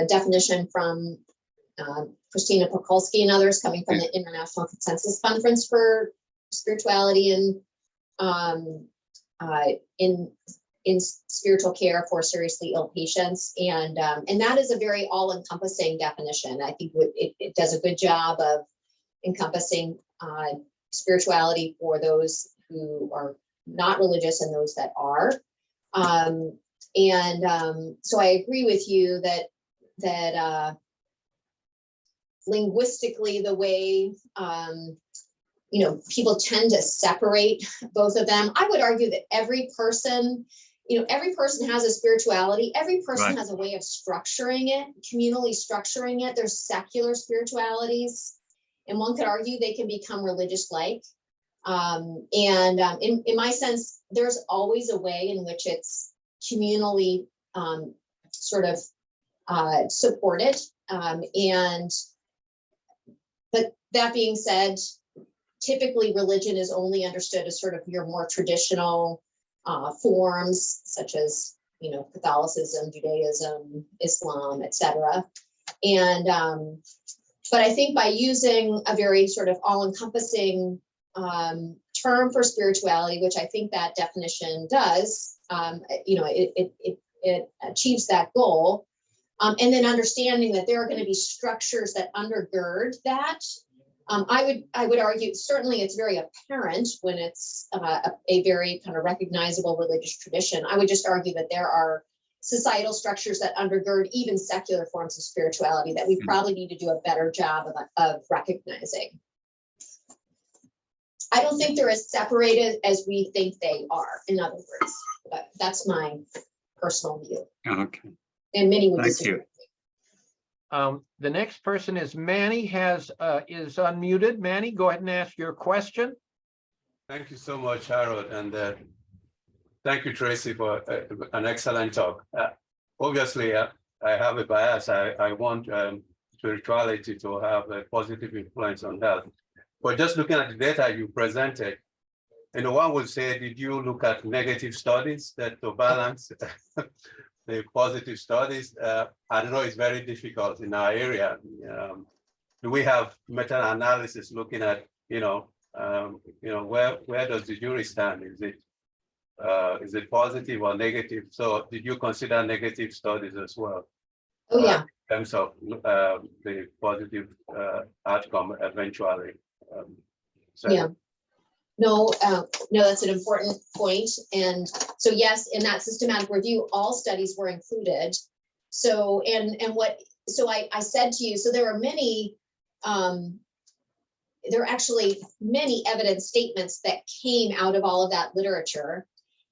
definition from Christina Pokulski and others, coming from the International Consensus Conference for Spirituality and in spiritual care for seriously ill patients, and that is a very all-encompassing definition. I think it does a good job of encompassing spirituality for those who are not religious and those that are. So I agree with you that linguistically, the way people tend to separate both of them. I would argue that every person has a spirituality. Every person has a way of structuring it, communally structuring it. There's secular spiritualities, and one could argue they can become religious-like. In my sense, there's always a way in which it's communally supported. But that being said, typically religion is only understood as sort of your more traditional forms, such as Catholicism, Judaism, Islam, etc. But I think by using a very sort of all-encompassing term for spirituality, which I think that definition does, it achieves that goal. And then understanding that there are going to be structures that undergird that. I would argue, certainly it's very apparent when it's a very kind of recognizable religious tradition. I would just argue that there are societal structures that undergird even secular forms of spirituality that we probably need to do a better job of recognizing. I don't think they're as separated as we think they are, in other words, but that's my personal view. Okay. And many would Thank disagree. you. The next person is Manny, is unmuted. Manny, go ahead and ask your question. Thank you so much, Harold, and thank you, Tracy, for an excellent talk. Obviously, I have a bias. I want spirituality to have a positive influence on health. But just looking at the data you presented, one would say, did you look at negative studies that to balance the positive studies? I don't know, it's very difficult in our area. Do we have meta-analysis looking at, where does the jury stand? Is it positive or negative? So did you consider negative studies as well? Oh, yeah. In terms of the positive outcome eventually. Yeah. No, no, that's an important point. And so yes, in that systematic review, all studies were included. So, so I said to you, so there are many, there are actually many evidence statements that came out of all of that literature.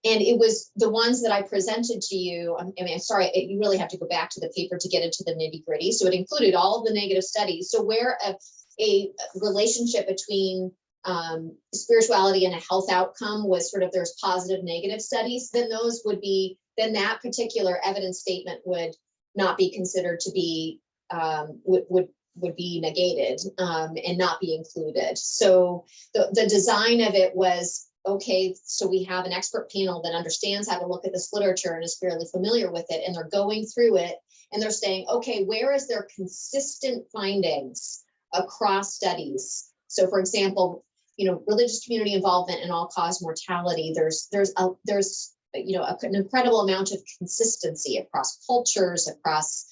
And it was the ones that I presented to you. I mean, sorry, you really have to go back to the paper to get into the nitty gritty. So it included all of the negative studies. So where a relationship between spirituality and a health outcome was sort of, there's positive, negative studies, then those would be, then that particular evidence statement would not be considered to be, would be negated and not be included. So the design of it was, okay, so we have an expert panel that understands how to look at this literature and is fairly familiar with it, and they're going through it and they're saying, okay, where is there consistent findings across studies? So for example, you know, religious community involvement in all-cause mortality, there's you know, an incredible amount of consistency across cultures, across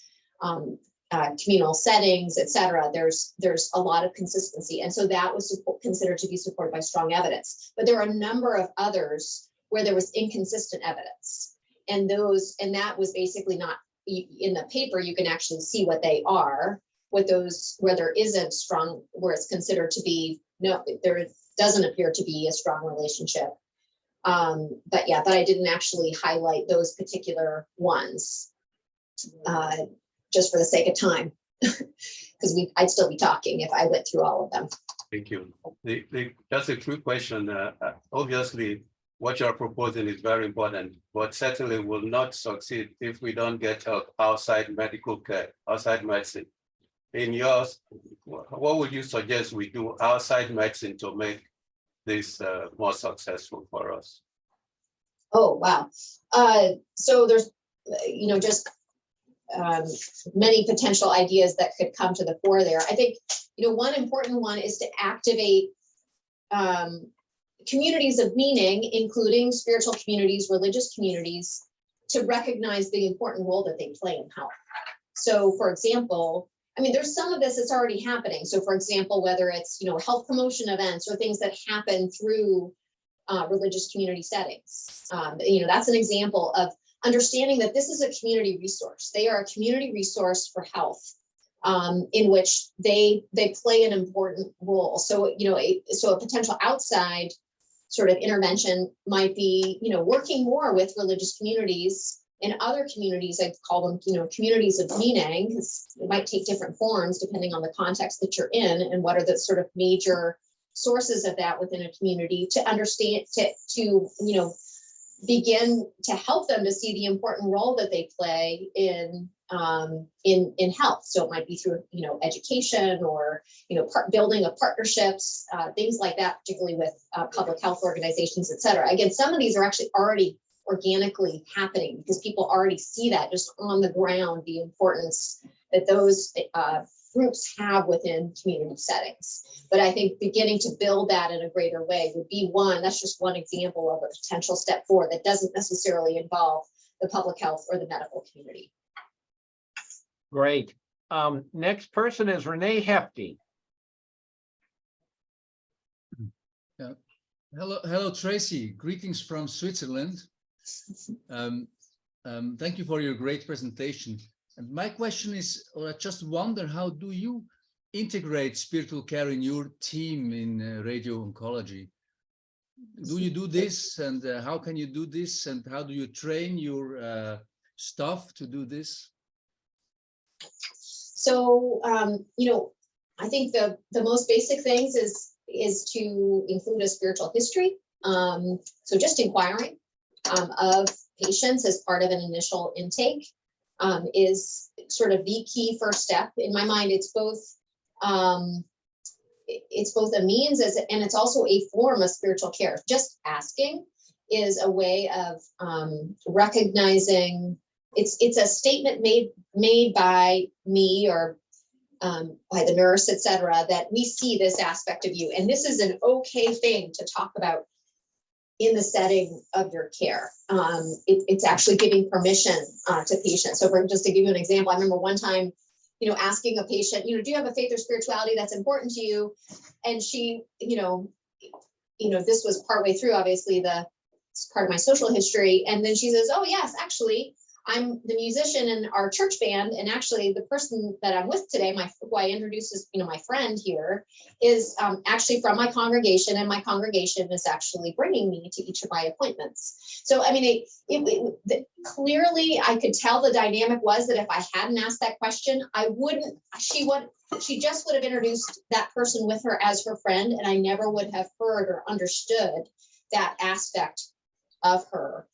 communal settings, et cetera. There's a lot of consistency. And so that was considered to be supported by strong evidence. But there are a number of others where there was inconsistent evidence. And that was basically not in the paper. You can actually see what they are, with those where there isn't strong, where it's considered to be, no, there doesn't appear to be a strong relationship. But I didn't actually highlight those particular ones. Just for the sake of time, because I'd still be talking if I went through all of them. Thank you. Just a quick question. Obviously, what you're proposing is very important, but certainly will not succeed if we don't get help outside medical care, outside medicine. In yours, what would you suggest we do outside medicine to make this more successful for us? Oh, wow. So there's, you know, just many potential ideas that could come to the fore there. I think, you know, one important one is to activate communities of meaning, including spiritual communities, religious communities, to recognize the important role that they play in health. So for example, I mean, there's some of this that's already happening. So for example, whether it's, you know, health promotion events or things that happen through religious community settings, you know, that's an example of understanding that this is a community resource. They are a community resource for health, in which they play an important role. So, you know, so a potential outside sort of intervention might be, you know, working more with religious communities and other communities. I'd call them, you know, communities of meaning, because it might take different forms depending on the context that you're in and what are the sort of major sources of that within a community, to understand, to you know, begin to help them to see the important role that they play in health. So it might be through, you know, education or, you know, building of partnerships, things like that, particularly with public health organizations, et cetera. Again, some of these are actually already organically happening because people already see that just on the ground, the importance that those groups have within community settings. But I think beginning to build that in a greater way would be one, that's just one example of a potential step forward that doesn't necessarily involve the public health or the medical community. Great. Next person is Renee Hefty. Hello, Tracy. Greetings from Switzerland. Thank you for your great presentation. And my question is, or I just wonder, how do you integrate spiritual care in your team in radio oncology? Do you do this, and how can you do this, and how do you train your staff to do this? So, you know, I think the most basic things is to include a spiritual history. So just inquiring of patients as part of an initial intake is sort of the key first step. In my mind, it's both a means and it's also a form of spiritual care. Just asking is a way of recognizing. It's a statement made by me or by the nurse, et cetera, that we see this aspect of you, and this is an okay thing to talk about in the setting of your care. It's actually giving permission to patients. So just to give you an example, I remember one time, you know, asking a patient, you know, do you have a faith or spirituality that's important to you? And she, you know, this was partway through, obviously, it's part of my social history. And then she says, oh, yes, actually, I'm the musician in our church band. And actually, the person that I'm with today, who I introduced as, my friend here, is actually from my congregation. And my congregation is actually bringing me to each of my appointments. So, I mean, clearly, I could tell the dynamic was that if I hadn't asked that question, she just would have introduced that person with her as her friend. And I never would have heard or understood that aspect of her.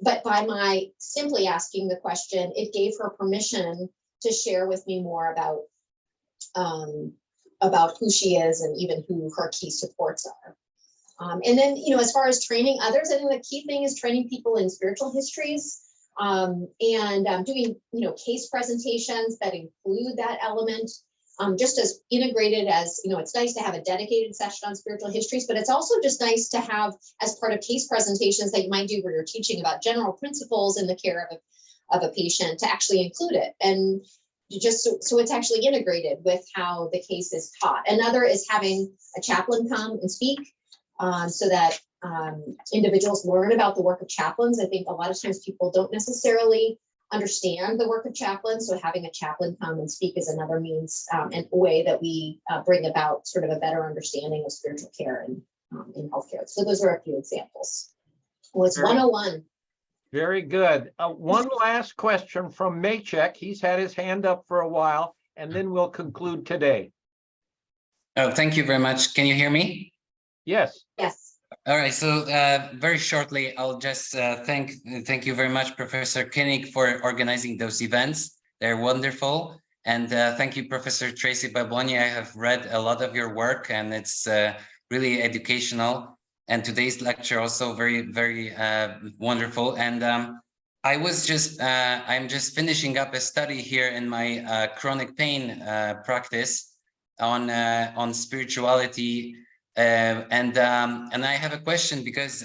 But by my simply asking the question, it gave her permission to share with me more about who she is and even who her key supports are. And then, as far as training others, I think the key thing is training people in spiritual histories and doing, case presentations that include that element. Just as integrated as, it's nice to have a dedicated session on spiritual histories, but it's also just nice to have as part of case presentations that you might do where you're teaching about general principles in the care of a patient to actually include it. And just so it's actually integrated with how the case is taught. Another is having a chaplain come and speak so that individuals learn about the work of chaplains. I think a lot of times people don't necessarily understand the work of chaplains. So having a chaplain come and speak is another means and way that we bring about sort of a better understanding of spiritual care in healthcare. So those are a few examples. Well, it's 101. Very good. One last question from Maychek. He's had his hand up for a while, and then we'll conclude today. Oh, thank you very much. Can you hear me? Yes. Yes. All right, so very shortly, I'll just thank you very much, Professor Koenig, for organizing those events. They're wonderful. And thank you, Professor Tracy Balboni. I have read a lot of your work and it's really educational. And today's lecture also very, very wonderful. And I'm just finishing up a study here in my chronic pain practice on spirituality. And I have a question because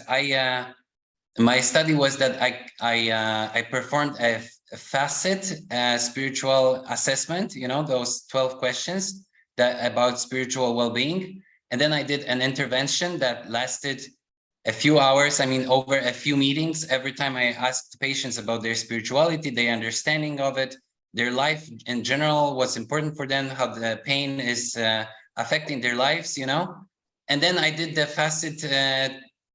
my study was that I performed a facet spiritual assessment, those 12 questions about spiritual well-being. And then I did an intervention that lasted a few hours, over a few meetings. Every time I asked patients about their spirituality, their understanding of it, their life in general, what's important for them, how the pain is affecting their lives, And then I did the facet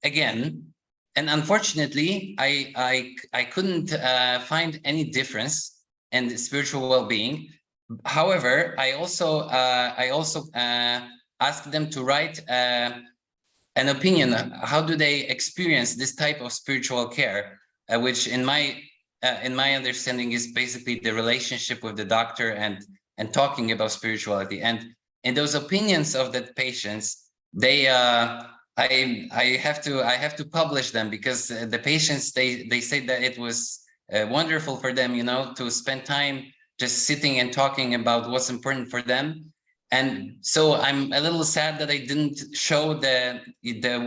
again, and unfortunately, I couldn't find any difference in the spiritual well-being. However, I also asked them to write an opinion. How do they experience this type of spiritual care, which in my understanding is basically the relationship with the doctor and talking about spirituality. And in those opinions of the patients, I have to publish them because the patients they say that it was wonderful for them, to spend time just sitting and talking about what's important for them. And so I'm a little sad that I didn't show the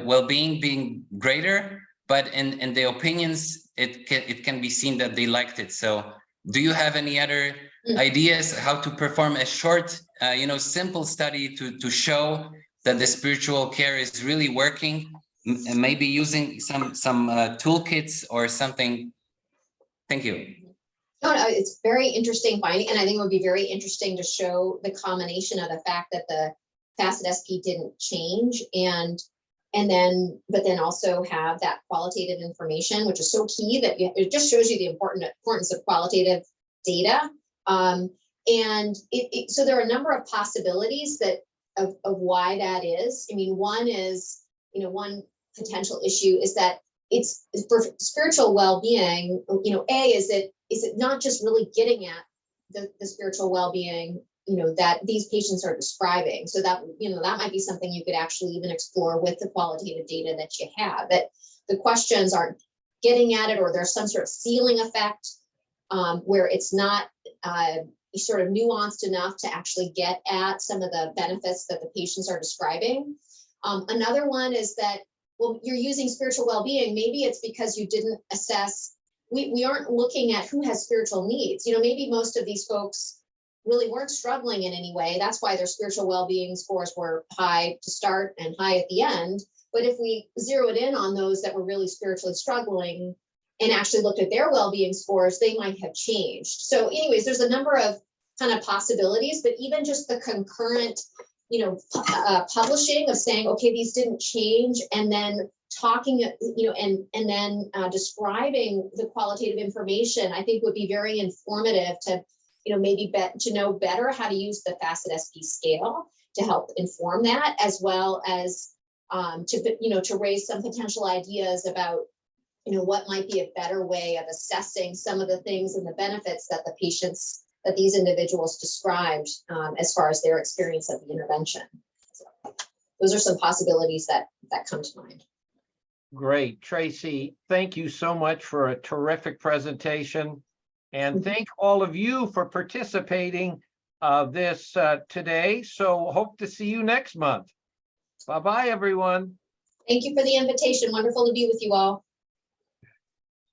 well-being being greater, but in the opinions it can be seen that they liked it. So do you have any other ideas how to perform a short simple study to show that the spiritual care is really working, and maybe using some toolkits or something? Thank you. No, it's very interesting finding, and I think it would be very interesting to show the combination of the fact that the facet SP didn't change, but then also have that qualitative information, which is so key that it just shows you the importance of qualitative data. So there are a number of possibilities of why that is. One is, one potential issue is that it's for spiritual well-being, is it not just really getting at the spiritual well-being, that these patients are describing. So that, that might be something you could actually even explore with the qualitative data that you have, that the questions aren't getting at it, or there's some sort of ceiling effect where it's not sort of nuanced enough to actually get at some of the benefits that the patients are describing. Another one is that, well, you're using spiritual well-being. Maybe it's because you didn't assess, we aren't looking at who has spiritual needs. Maybe most of these folks really weren't struggling in any way. That's why their spiritual well-being scores were high to start and high at the end. But if we zeroed in on those that were really spiritually struggling and actually looked at their well-being scores, they might have changed. So anyways, there's a number of kind of possibilities, but even just the concurrent, publishing of saying, okay, these didn't change, and then talking, and then describing the qualitative information, I think would be very informative to, maybe to know better how to use the FACIT-SP scale to help inform that, as well as to raise some potential ideas about, what might be a better way of assessing some of the things and the benefits that that these individuals described as far as their experience of the intervention. So those are some possibilities that come to mind. Great, Tracy, thank you so much for a terrific presentation. And thank all of you for participating this today. So hope to see you next month. Bye-bye, everyone. Thank you for the invitation. Wonderful to be with you all.